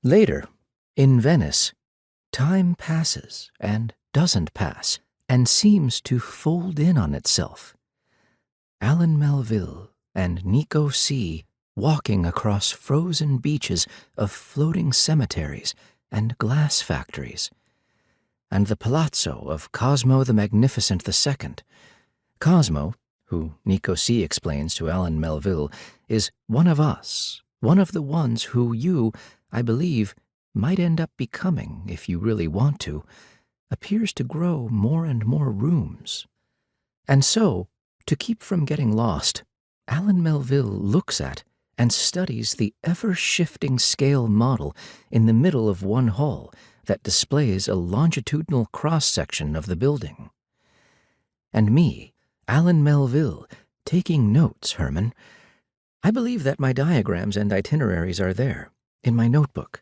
Later, in Venice, time passes and doesn't pass and seems to fold in on itself. Alan Melville and Nico C. walking across frozen beaches of floating cemeteries and glass factories, and the palazzo of Cosmo the Magnificent II. Cosmo, who Nico C. explains to Alan Melville, is one of us, one of the ones who you, I believe, might end up becoming if you really want to, appears to grow more and more rooms. And so, to keep from getting lost, Alan Melville looks at and studies the ever-shifting scale model in the middle of one hall that displays a longitudinal cross-section of the building. And me, Alan Melville, taking notes, Herman. I believe that my diagrams and itineraries are there, in my notebook,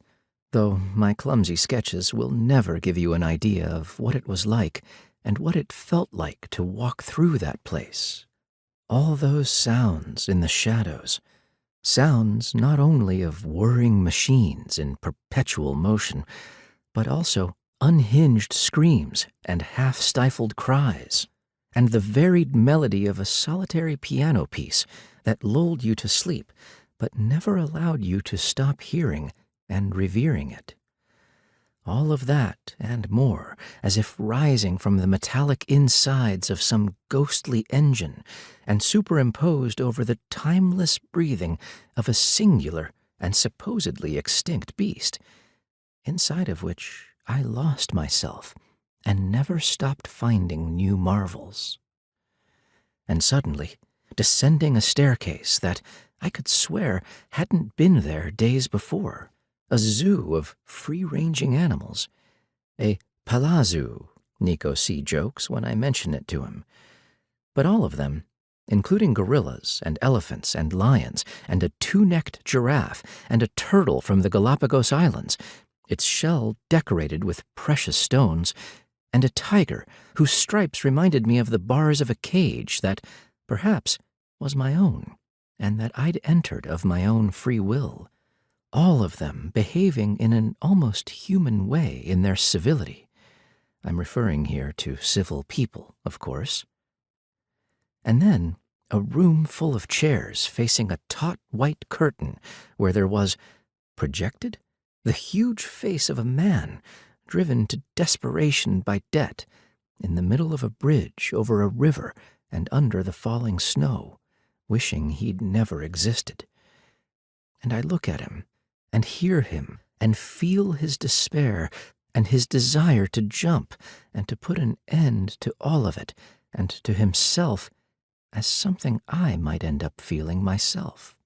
though my clumsy sketches will never give you an idea of what it was like and what it felt like to walk through that place. All those sounds in the shadows, sounds not only of whirring machines in perpetual motion, but also unhinged screams and half-stifled cries, and the varied melody of a solitary piano piece that lulled you to sleep but never allowed you to stop hearing and revering it. All of that and more, as if rising from the metallic insides of some ghostly engine and superimposed over the timeless breathing of a singular and supposedly extinct beast, inside of which I lost myself and never stopped finding new marvels. And suddenly, descending a staircase that I could swear hadn't been there days before, a zoo of free-ranging animals, a palazzo, Nico C. jokes when I mention it to him. But all of them, including gorillas and elephants and lions and a two-necked giraffe and a turtle from the Galapagos Islands, its shell decorated with precious stones, and a tiger whose stripes reminded me of the bars of a cage that, perhaps, was my own, and that I'd entered of my own free will. All of them behaving in an almost human way in their civility. I'm referring here to civil people, of course. And then a room full of chairs facing a taut white curtain where there was, projected, the huge face of a man driven to desperation by debt in the middle of a bridge over a river and under the falling snow, wishing he'd never existed. And I look at him and hear him and feel his despair and his desire to jump and to put an end to all of it and to himself as something I might end up feeling myself.